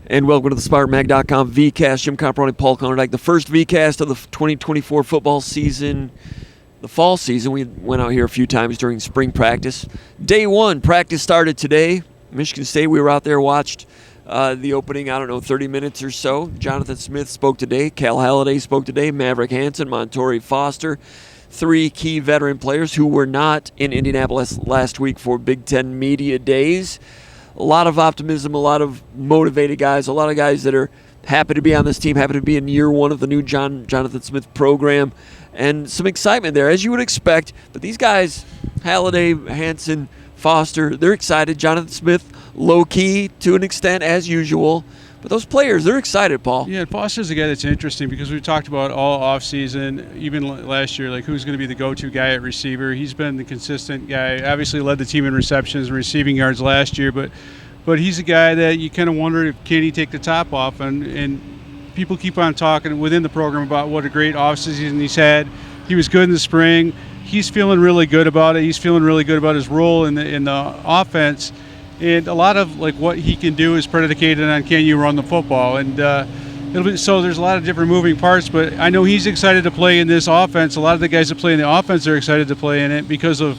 And welcome to the SpartanMag.com VCast. Jim Comparoni, Paul Konyndyk. The first VCast of the 2024 football season, the fall season. We went out here a few times during spring practice. Day one, practice started today. Michigan State, we were out there, watched the opening, 30 minutes or so. Jonathan Smith spoke today. Cal Halliday spoke today. Maverick Hansen, Montori Foster. Three key veteran players who were not in Indianapolis last week for Big Ten Media Days. A lot of optimism, a lot of motivated guys, a lot of guys that are happy to be on this team, happy to be in year one of the new Jonathan Smith program, and some excitement there, as you would expect. But these guys, Halliday, Hansen, Foster, they're excited. Jonathan Smith, low-key to an extent, as usual. But those players, they're excited, Paul. Yeah, Foster's a guy that's interesting because we've talked about all offseason, even last year, like who's going to be the go-to guy at receiver. He's been the consistent guy. Obviously led the team in receptions and receiving yards last year, but he's a guy that you kind of wonder if can he take the top off. And people keep on talking within the program about what a great offseason he's had. He was good in the spring. He's feeling really good about it. He's feeling really good about his role in the offense. And a lot of like what he can do is predicated on can you run the football, and so there's a lot of different moving parts. But I know he's excited to play in this offense. A lot of the guys that play in the offense are excited to play in it because of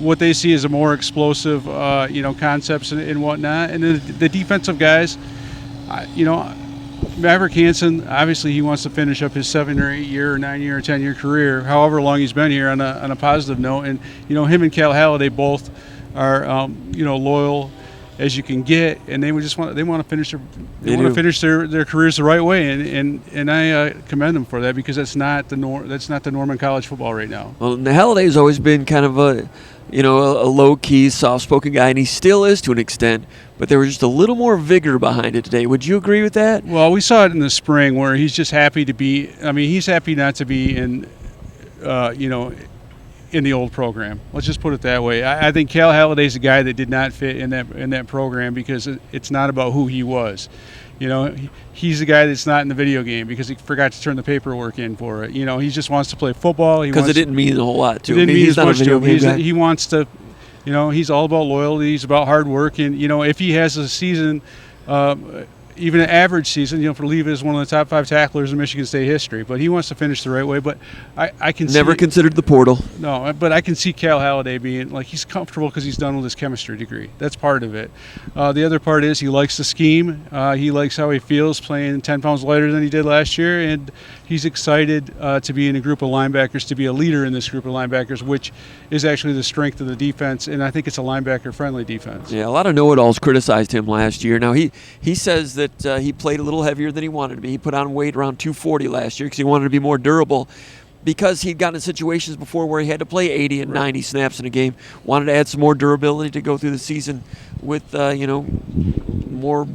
what they see as a more explosive, concepts and whatnot. And the defensive guys, Maverick Hansen, obviously he wants to finish up his 7 or 8 year, or 9 year, or 10 year career, however long he's been here on a positive note. And him and Cal Halliday both are loyal as you can get, and they want to finish their careers the right way, and I commend them for that because that's not the norm in college football right now. Well, and Halliday's always been kind of a low-key, soft-spoken guy, and he still is to an extent, but there was just a little more vigor behind it today. Would you agree with that? Well, we saw it in the spring where he's just happy to be. I mean, he's happy not to be in the old program. Let's just put it that way. I think Cal Halliday's a guy that did not fit in that program because it's not about who he was. He's the guy that's not in the video game because he forgot to turn the paperwork in for it. He just wants to play football. Because it didn't mean a whole lot to him. It didn't mean as much to him. He He wants to, he's all about loyalty. He's about hard work. And, if he has a season, even an average season, for Leva is one of the top 5 tacklers in Michigan State history. But he wants to finish the right way. But I can never considered the portal. No, but I can see Cal Halliday being like he's comfortable because he's done with his chemistry degree. That's part of it. The other part is he likes the scheme. He likes how he feels playing 10 pounds lighter than he did last year, and he's excited to be in a group of linebackers, to be a leader in this group of linebackers, which is actually the strength of the defense. And I think it's a linebacker-friendly defense. Yeah, a lot of know-it-alls criticized him last year. Now he says that he played a little heavier than he wanted to be. He put on weight around 240 last year because he wanted to be more durable because he'd gotten in situations before where he had to play 80 and 90 snaps in a game, wanted to add some more durability to go through the season with, more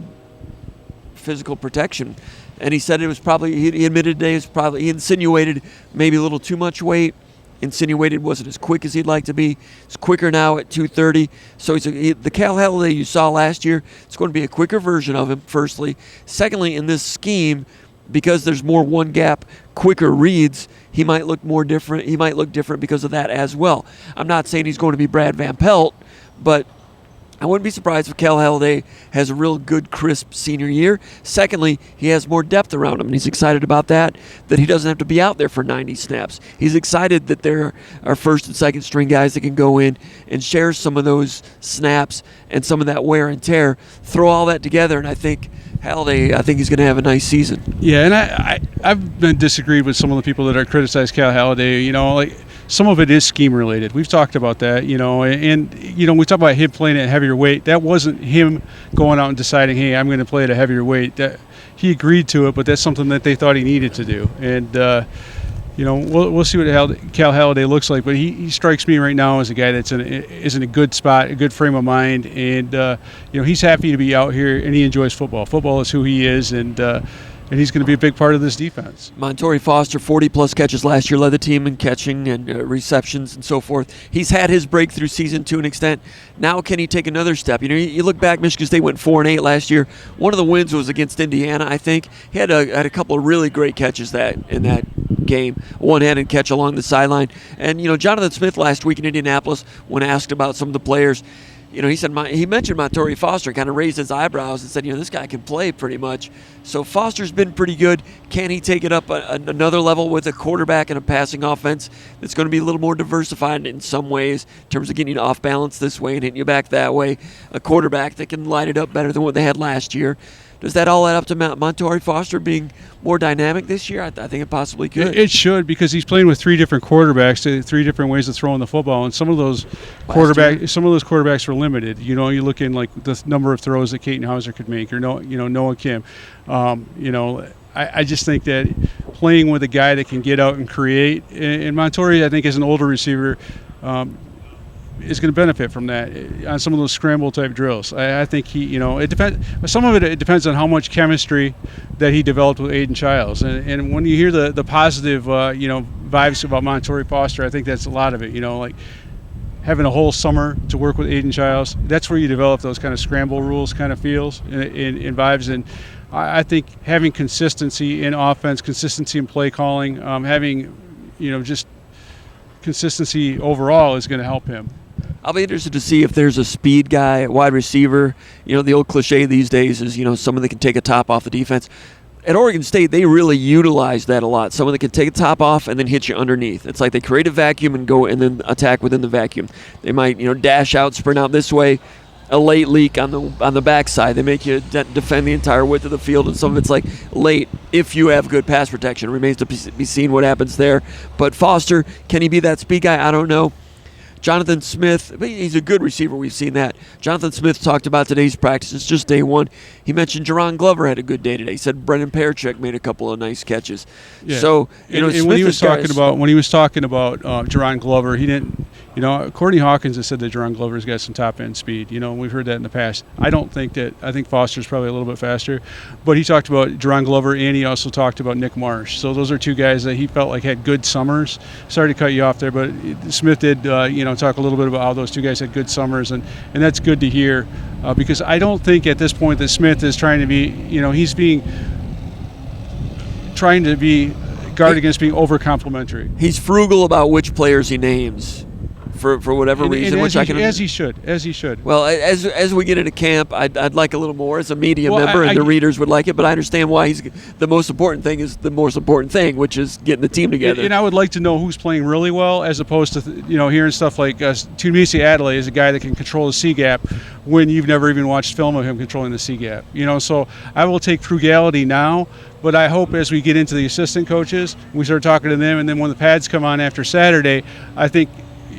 physical protection. And he said it was probably, he admitted today, he insinuated maybe a little too much weight. Insinuated wasn't as quick as he'd like to be. He's quicker now at 230. So the Cal Halliday you saw last year, it's going to be a quicker version of him, firstly. Secondly, in this scheme, because there's more one gap, quicker reads, he might look more different. He might look different because of that as well. I'm not saying he's going to be Brad Van Pelt, but I wouldn't be surprised if Cal Halliday has a real good, crisp senior year. Secondly, he has more depth around him, and he's excited about that he doesn't have to be out there for 90 snaps. He's excited that there are first and second string guys that can go in and share some of those snaps and some of that wear and tear. Throw all that together, and I think Halliday, he's going to have a nice season. Yeah, and I've been disagreed with some of the people that are criticized Cal Halliday. Some of it is scheme related. We've talked about that, and we talk about him playing at heavier weight. That wasn't him going out and deciding, hey, I'm going to play at a heavier weight. That he agreed to it, but that's something that they thought he needed to do. And we'll see what Cal Halliday looks like. But he strikes me right now as a guy that's in a good spot, a good frame of mind, and he's happy to be out here and he enjoys football. Football is who he is, and he's going to be a big part of this defense. Montori Foster, 40-plus catches last year, led the team in catching and receptions and so forth. He's had his breakthrough season to an extent. Now can he take another step? You look back, Michigan State went 4-8 last year. One of the wins was against Indiana, I think. He had a couple of really great catches in that game, one-handed catch along the sideline. And, Jonathan Smith last week in Indianapolis, when asked about some of the players, he said he mentioned Montorie Foster, kind of raised his eyebrows and said, this guy can play pretty much. So Foster's been pretty good. Can he take it up another level with a quarterback and a passing offense that's going to be a little more diversified in some ways in terms of getting you off balance this way and hitting you back that way? A quarterback that can light it up better than what they had last year. Does that all add up to Montorie Foster being more dynamic this year? I think it possibly could. It should, because he's playing with 3 different quarterbacks, 3 different ways of throwing the football, and some of those quarterbacks were limited. You look in like the number of throws that Katon Hauser could make, or Noah Kim. I just think that playing with a guy that can get out and create, and Montorie, I think, as an older receiver, is going to benefit from that on some of those scramble type drills. I think it depends. Some of it depends on how much chemistry that he developed with Aiden Childs. And when you hear the positive, vibes about Montorie Foster, I think that's a lot of it. Like having a whole summer to work with Aiden Childs, that's where you develop those kind of scramble rules kind of feels and vibes. And I think having consistency in offense, consistency in play calling, having, just consistency overall is going to help him. I'll be interested to see if there's a speed guy, wide receiver. The old cliche these days is, someone that can take a top off the defense. At Oregon State, they really utilize that a lot. Someone that can take a top off and then hit you underneath. It's like they create a vacuum and go and then attack within the vacuum. They might, dash out, sprint out this way, a late leak on the backside. They make you defend the entire width of the field, and some of it's like late if you have good pass protection. It remains to be seen what happens there. But Foster, can he be that speed guy? I don't know. Jonathan Smith, he's a good receiver. We've seen that. Jonathan Smith talked about today's practice. It's just day one. He mentioned Jerron Glover had a good day today. He said Brendan Parachek made a couple of nice catches. Yeah. So, and when he was talking about Jerron Glover, he didn't. Courtney Hawkins has said that Jerron Glover's got some top end speed. We've heard that in the past. I think Foster's probably a little bit faster, but he talked about Jerron Glover, and he also talked about Nick Marsh. So those are 2 guys that he felt like had good summers. Sorry to cut you off there, but Smith did talk a little bit about how those 2 guys had good summers, and that's good to hear, because I don't think at this point that Smith is trying to be, trying to be guard against being over complimentary. He's frugal about which players he names. For whatever reason, and which I can as he should. Well, as we get into camp, I'd like a little more as a media member, and the readers would like it. But I understand why the most important thing is the most important thing, which is getting the team together. And I would like to know who's playing really well, as opposed to hearing stuff like Tunmisi Adelaide is a guy that can control the C gap when you've never even watched film of him controlling the C gap. So I will take frugality now. But I hope as we get into the assistant coaches, we start talking to them, and then when the pads come on after Saturday, I think.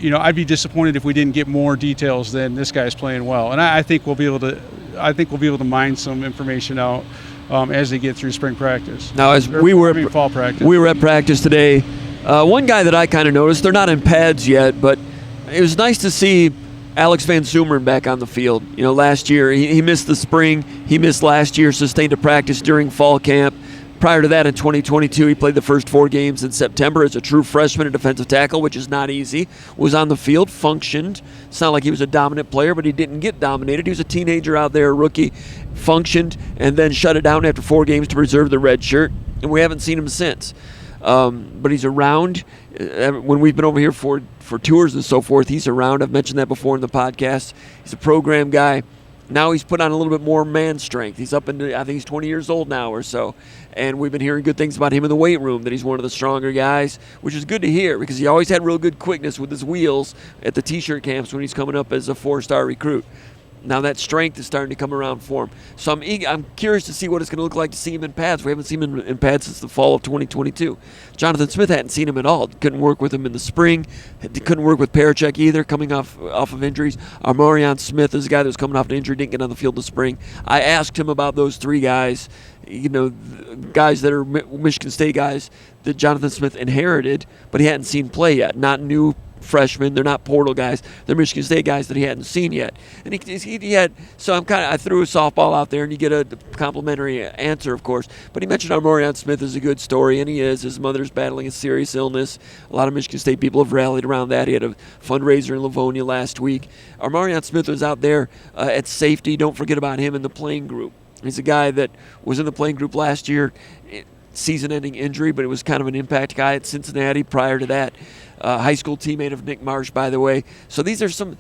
I'd be disappointed if we didn't get more details than this guy's playing well, and I think we'll be able to mine some information out as they get through spring practice. Now, fall practice, we were at practice today. One guy that I kind of noticed, they're not in pads yet, but it was nice to see Alex Van Zumeren back on the field. Last year he missed the spring, he missed last year, sustained a practice during fall camp. Prior to that, in 2022, he played the first 4 games in September as a true freshman at defensive tackle, which is not easy. Was on the field, functioned. It's not like he was a dominant player, but he didn't get dominated. He was a teenager out there, a rookie, functioned, and then shut it down after 4 games to preserve the red shirt, and we haven't seen him since. But he's around. When we've been over here for tours and so forth, he's around. I've mentioned that before in the podcast. He's a program guy. Now he's put on a little bit more man strength. He's up into, I think he's 20 years old now or so. And we've been hearing good things about him in the weight room, that he's one of the stronger guys, which is good to hear because he always had real good quickness with his wheels at the T-shirt camps when he's coming up as a 4-star recruit. Now that strength is starting to come around for him. So I'm curious to see what it's going to look like to see him in pads. We haven't seen him in pads since the fall of 2022. Jonathan Smith hadn't seen him at all. Couldn't work with him in the spring. Couldn't work with Parachek either, coming off of injuries. Armorion Smith is a guy that was coming off an injury, didn't get on the field this spring. I asked him about those 3 guys, guys that are Michigan State guys that Jonathan Smith inherited, but he hadn't seen play yet. Not new freshmen, they're not portal guys, they're Michigan State guys that he hadn't seen yet. And he had, so I threw a softball out there and you get a complimentary answer, of course. But he mentioned Armorion Smith is a good story, and he is. His mother's battling a serious illness. A lot of Michigan State people have rallied around that. He had a fundraiser in Livonia last week. Armorion Smith was out there at safety. Don't forget about him in the playing group. He's a guy that was in the playing group last year. season-ending injury, but it was kind of an impact guy at Cincinnati prior to that. High school teammate of Nick Marsh, by the way. So these are some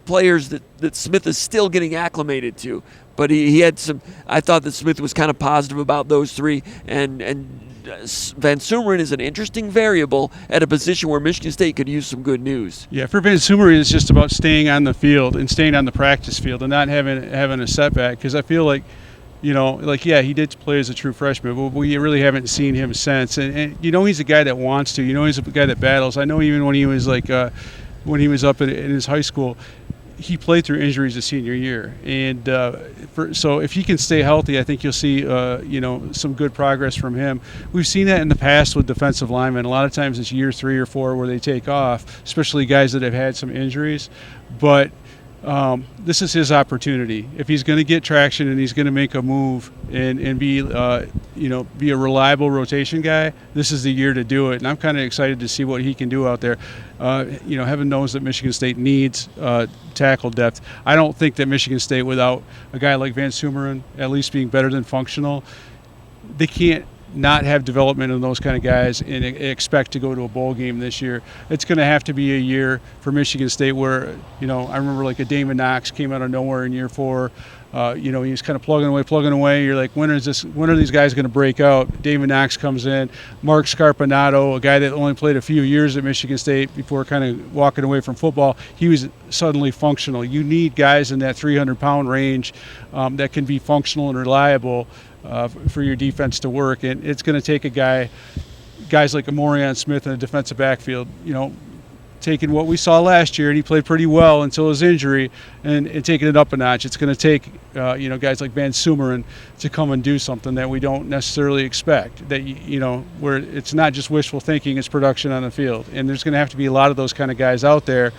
players that Smith is still getting acclimated to. But he had some. I thought that Smith was kind of positive about those three, and Van Sumeren is an interesting variable at a position where Michigan State could use some good news. Yeah, for Van Sumeren, it's just about staying on the field and staying on the practice field and not having a setback, because I feel like, he did play as a true freshman, but we really haven't seen him since. And he's a guy that wants to. He's a guy that battles. I know even when he was when he was up in his high school, he played through injuries his senior year, and so if he can stay healthy, I think you'll see some good progress from him. We've seen that in the past with defensive linemen. A lot of times it's year 3 or 4 where they take off, especially guys that have had some injuries. But this is his opportunity. If he's going to get traction and he's going to make a move and be be a reliable rotation guy, this is the year to do it. And I'm kind of excited to see what he can do out there. Heaven knows that Michigan State needs tackle depth. I don't think that Michigan State, without a guy like Van Sumeren at least being better than functional, they can't not have development in those kind of guys and expect to go to a bowl game this year. It's going to have to be a year for Michigan State where, I remember like a Damon Knox came out of nowhere in year 4. He was kind of plugging away. You're like, when are these guys going to break out? Damon Knox comes in. Mark Scarpinato, a guy that only played a few years at Michigan State before kind of walking away from football, he was suddenly functional. You need guys in that 300-pound range that can be functional and reliable for your defense to work. And it's going to take guys like Comparoni Smith in the defensive backfield, taking what we saw last year, and he played pretty well until his injury, and taking it up a notch. It's going to take guys like Van Sumeren to come and do something that we don't necessarily expect, that where it's not just wishful thinking, it's production on the field. And there's going to have to be a lot of those kind of guys out there.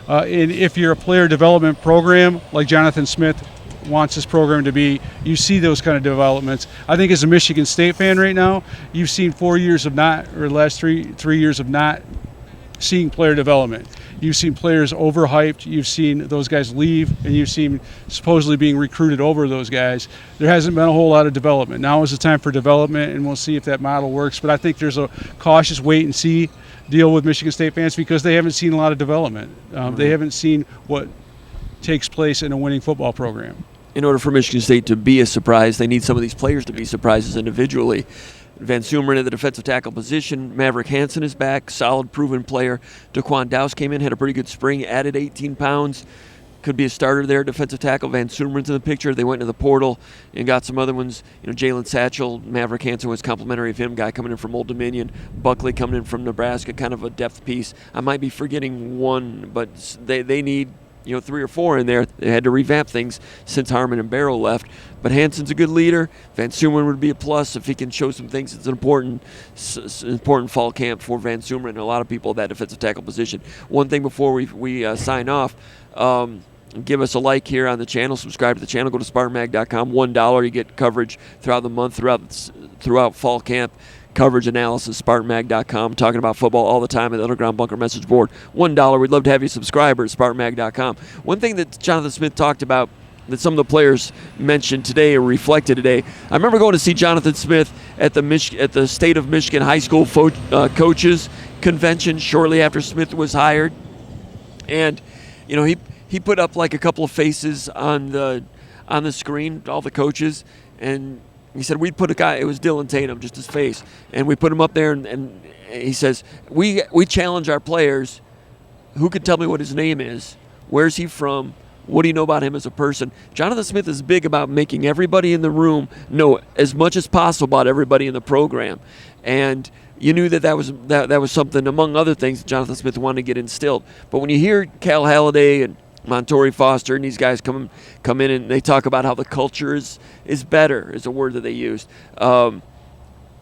And if you're a player development program like Jonathan Smith wants this program to be, you see those kind of developments. I think as a Michigan State fan right now, you've seen 4 years of not, or the last three years of not seeing player development. You've seen players overhyped, you've seen those guys leave, and you've seen supposedly being recruited over those guys. There hasn't been a whole lot of development. Now is the time for development, and we'll see if that model works. But I think there's a cautious wait and see deal with Michigan State fans because they haven't seen a lot of development. They haven't seen what takes place in a winning football program. In order for Michigan State to be a surprise, they need some of these players to be surprises individually. Van Sumeren at the defensive tackle position. Maverick Hansen is back, solid, proven player. Daquan Dowse came in, had a pretty good spring, added 18 pounds. Could be a starter there, defensive tackle. Van Sumeren's in the picture. They went into the portal and got some other ones. Jalen Satchel, Maverick Hansen was complimentary of him, guy coming in from Old Dominion. Buckley coming in from Nebraska, kind of a depth piece. I might be forgetting one, but they need 3 or 4 in there. They had to revamp things since Harmon and Barrow left. But Hansen's a good leader. Van Sumeren would be a plus if he can show some things. It's an important fall camp for Van Sumeren and a lot of people at that defensive tackle position. One thing before we sign off, give us a like here on the channel. Subscribe to the channel. Go to SpartanMag.com. $1. You get coverage throughout the month, throughout fall camp. Coverage analysis, SpartanMag.com, talking about football all the time at the Underground Bunker message board. $1. We'd love to have you subscribe at SpartanMag.com. One thing that Jonathan Smith talked about that some of the players mentioned today or reflected today, I remember going to see Jonathan Smith at the State of Michigan High School Coaches Convention shortly after Smith was hired. And, he put up like a couple of faces on the screen, all the coaches, and he said, we'd put a guy, it was Dylan Tatum, just his face, and we put him up there, and he says, we challenge our players, who could tell me what his name is, where's he from, what do you know about him as a person? Jonathan Smith is big about making everybody in the room know as much as possible about everybody in the program, and you knew that was something, among other things, that Jonathan Smith wanted to get instilled. But when you hear Cal Halliday and Montori Foster and these guys come in and they talk about how the culture is better, is a word that they used,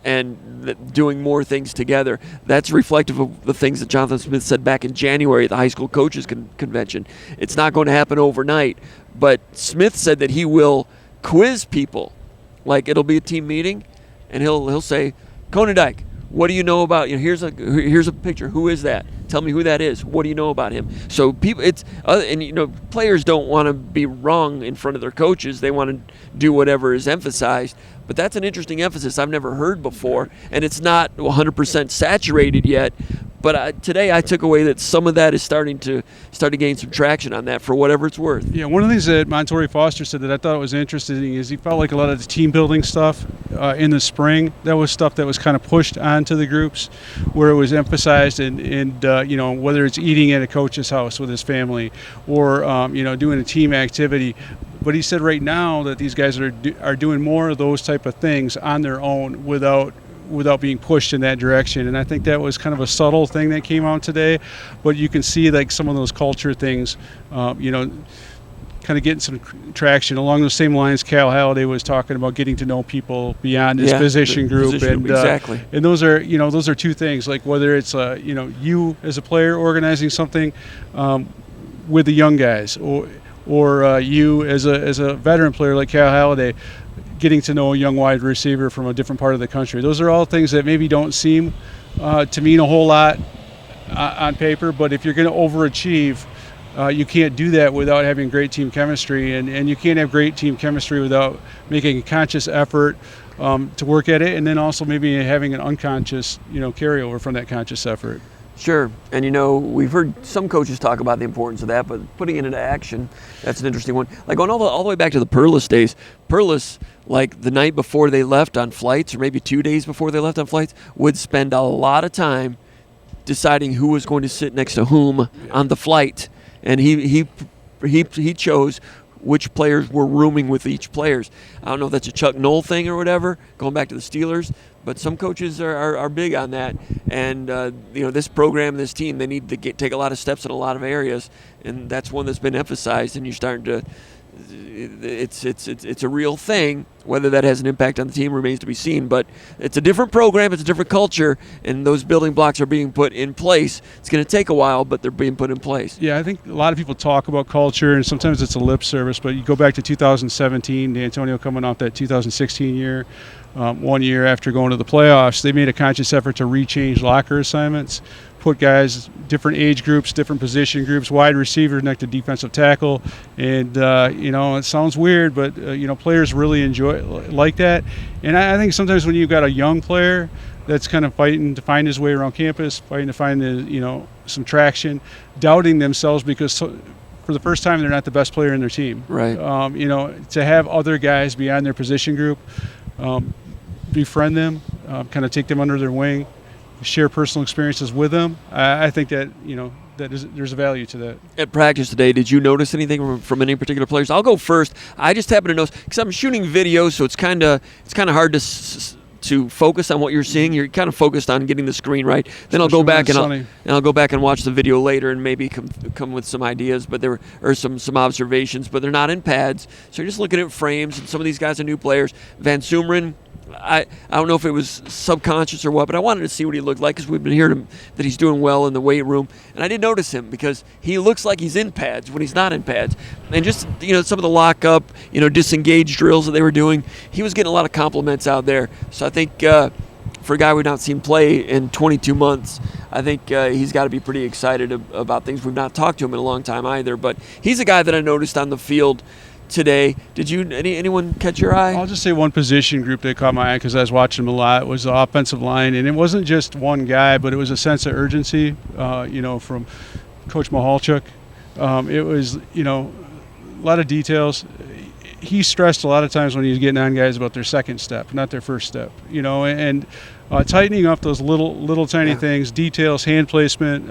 and doing more things together. That's reflective of the things that Jonathan Smith said back in January at the high school coaches convention. It's not going to happen overnight, but Smith said that he will quiz people. Like, it'll be a team meeting, and he'll say, Konyndyk, what do you know about? Here's a picture. Who is that? Tell me who that is. What do you know about him? So people, players don't want to be wrong in front of their coaches. They want to do whatever is emphasized. But that's an interesting emphasis I've never heard before, and it's not 100% saturated yet. But today I took away that some of that is starting to gain some traction on that for whatever it's worth. Yeah, one of the things that Montori Foster said that I thought was interesting is he felt like a lot of the team building stuff in the spring, that was stuff that was kind of pushed onto the groups, where it was emphasized and whether it's eating at a coach's house with his family or doing a team activity. But he said right now that these guys are doing more of those type of things on their own without being pushed in that direction. And I think that was kind of a subtle thing that came out today. But you can see like some of those culture things, kind of getting some traction along those same lines. Cal Halliday was talking about getting to know people beyond his position group, exactly. And those are two things. Like whether it's you as a player organizing something with the young guys, or you as a veteran player like Cal Halliday, getting to know a young wide receiver from a different part of the country. Those are all things that maybe don't seem to mean a whole lot on paper, but if you're going to overachieve, you can't do that without having great team chemistry, and you can't have great team chemistry without making a conscious effort to work at it, and then also maybe having an unconscious carryover from that conscious effort. Sure, and we've heard some coaches talk about the importance of that, but putting it into action, that's an interesting one. Like going all the way back to the Perlis days, Perlis, like the night before they left on flights, or maybe 2 days before they left on flights, would spend a lot of time deciding who was going to sit next to whom on the flight, and he chose which players were rooming with each players. I don't know if that's a Chuck Noll thing or whatever, going back to the Steelers, but some coaches are big on that. And this program, this team, they need to take a lot of steps in a lot of areas, and that's one that's been emphasized. And you're starting to, it's a real thing. Whether that has an impact on the team remains to be seen. But it's a different program, it's a different culture, and those building blocks are being put in place. It's going to take a while, but they're being put in place. Yeah, I think a lot of people talk about culture, and sometimes it's a lip service. But you go back to 2017, D'Antonio coming off that 2016 year. 1 year after going to the playoffs, they made a conscious effort to rechange locker assignments, put guys, different age groups, different position groups, wide receiver next to defensive tackle. And, it sounds weird, but, players really like that. And I think sometimes when you've got a young player that's kind of fighting to find his way around campus, fighting to find some traction, doubting themselves because for the first time they're not the best player in their team. Right. To have other guys beyond their position group, befriend them, kind of take them under their wing, share personal experiences with them. I think that there's a value to that. At practice today, did you notice anything from any particular players? I'll go first. I just happen to notice because I'm shooting videos, so it's kind of hard to focus on what you're seeing. You're kind of focused on getting the screen right. Then I'll go back and I'll go back and watch the video later and maybe come with some ideas. But there are some observations, but they're not in pads. So you're just looking at frames. And some of these guys are new players. Van Sumeren, I don't know if it was subconscious or what, but I wanted to see what he looked like because we've been hearing that he's doing well in the weight room. And I did notice him because he looks like he's in pads when he's not in pads. And just, some of the lock-up, disengage drills that they were doing, he was getting a lot of compliments out there. So I think for a guy we've not seen play in 22 months, I think he's got to be pretty excited about things. We've not talked to him in a long time either. But he's a guy that I noticed on the field today. Did you anyone catch your eye? I'll just say one position group that caught my eye because I was watching them a lot was the offensive line, and it wasn't just one guy, but it was a sense of urgency, from Coach Mahalchuk. It was, a lot of details. He stressed a lot of times when he was getting on guys about their second step, not their first step, and tightening up those little tiny things, details, hand placement.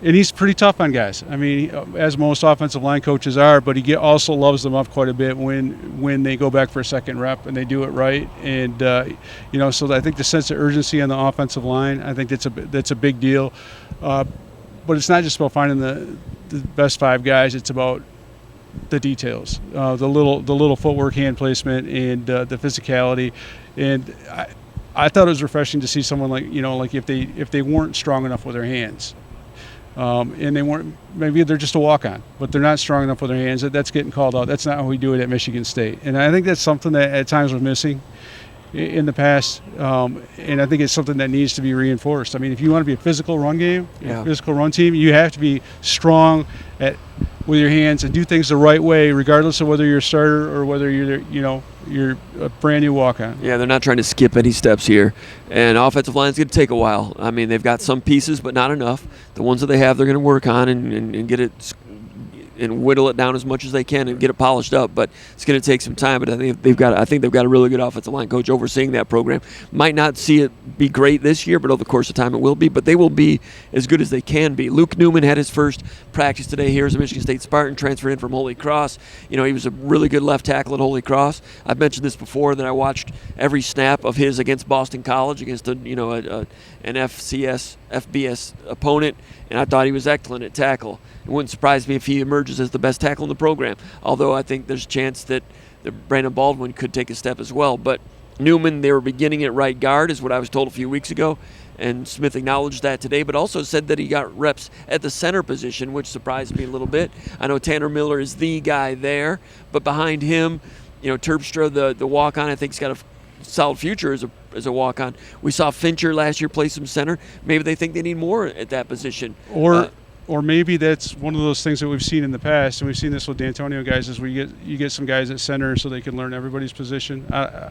And he's pretty tough on guys. I mean, as most offensive line coaches are, but he also loves them up quite a bit when they go back for a second rep and they do it right. And so I think the sense of urgency on the offensive line, I think that's a big deal. But it's not just about finding the best five guys. It's about the details, the little footwork, hand placement, and the physicality. And I thought it was refreshing to see someone like if they weren't strong enough with their hands. And they weren't, maybe they're just a walk-on, but they're not strong enough with their hands. That's getting called out. That's not how we do it at Michigan State. And I think that's something that at times was missing. in the past, and I think it's something that needs to be reinforced. I mean, if you want to be a physical run game, a physical run team, you have to be strong with your hands and do things the right way, regardless of whether you're a starter or whether you're a brand new walk-on. Yeah, they're not trying to skip any steps here. And offensive line's going to take a while. I mean, they've got some pieces, but not enough. The ones that they have, they're going to work on and get it and whittle it down as much as they can and get it polished up. But it's going to take some time. But I think they've got a really good offensive line coach overseeing that program. Might not see it be great this year, but over the course of time it will be. But they will be as good as they can be. Luke Newman had his first practice today here as a Michigan State Spartan, transferred in from Holy Cross. He was a really good left tackle at Holy Cross. I've mentioned this before that I watched every snap of his against Boston College against an FBS opponent, and I thought he was excellent at tackle. It wouldn't surprise me if he emerges as the best tackle in the program, although I think there's a chance that Brandon Baldwin could take a step as well. But Newman, they were beginning at right guard, is what I was told a few weeks ago, and Smith acknowledged that today, but also said that he got reps at the center position, which surprised me a little bit. I know Tanner Miller is the guy there, but behind him, Terpstra, the walk-on, I think he's got a solid future as a walk-on. We saw Fincher last year play some center. Maybe they think they need more at that position. Or maybe that's one of those things that we've seen in the past, and we've seen this with D'Antonio guys, is you get some guys at center so they can learn everybody's position. I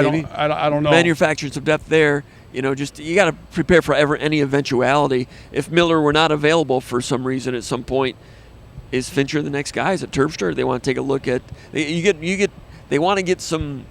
don't know. Manufacture some depth there. You got to prepare for any eventuality. If Miller were not available for some reason at some point, is Fincher the next guy? Is it Terpstra? They want to take a look at. They want to get some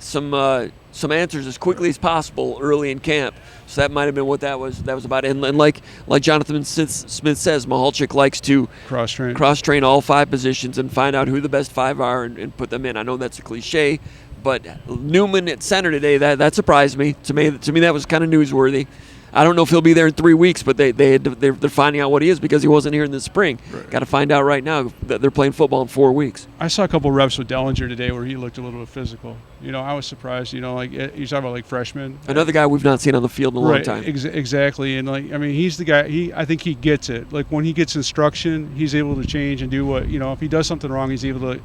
answers as quickly as possible early in camp. So that might have been what that was about. And like Jonathan Smith says, Mahalchik likes to cross-train all 5 positions and find out who the best 5 are and put them in. I know that's a cliche, but Newman at center today, that surprised me. To me, that was kind of newsworthy. I don't know if he'll be there in 3 weeks, but they're finding out what he is because he wasn't here in the spring. Right. Got to find out right now that they're playing football in 4 weeks. I saw a couple reps with Dellinger today where he looked a little bit physical. I was surprised. Like you're talking about like freshmen. Another guy we've not seen on the field in a long time. Exactly, and he's the guy. I think he gets it. Like when he gets instruction, he's able to change and do what if he does something wrong, he's able to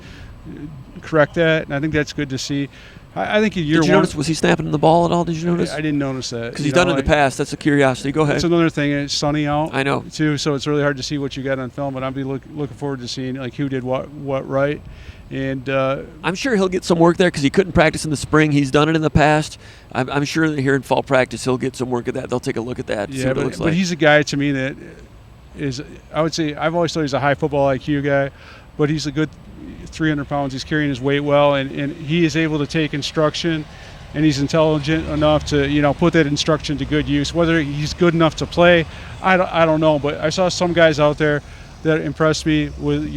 correct that, and I think that's good to see. I think in year one. Did you notice, was he snapping the ball at all? Did you notice? I didn't notice that. Because he's done it in the past. That's a curiosity. Go ahead. That's another thing. It's sunny out. I know. Too, so it's really hard to see what you got on film, but I'll be looking forward to seeing who did what right. And I'm sure he'll get some work there because he couldn't practice in the spring. He's done it in the past. I'm sure that here in fall practice he'll get some work at that. They'll take a look at that. See what it looks like. But he's a guy to me that is, I would say, I've always thought he's a high football IQ guy, but he's a good 300 pounds. He's carrying his weight well, and he is able to take instruction, and he's intelligent enough to put that instruction to good use. Whether he's good enough to play, I don't know. But I saw some guys out there that impressed me with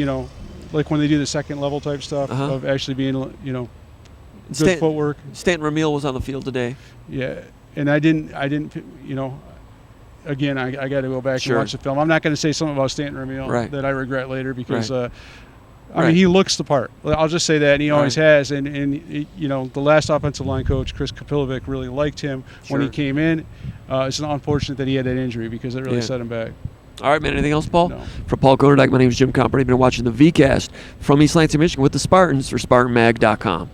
like when they do the second level type stuff of actually being good footwork. Stanton Ramil was on the field today. Yeah, and I didn't Again, I got to go back and watch the film. I'm not going to say something about Stanton Ramil that I regret later because. I mean, he looks the part. I'll just say that, and he always has. And the last offensive line coach, Chris Kapilovic, really liked him when he came in. It's unfortunate that he had that injury because it really set him back. All right, man. Anything else, Paul? No. For Paul Konyndyk, my name is Jim Comparoni. I've been watching the VCast from East Lansing, Michigan with the Spartans for SpartanMag.com.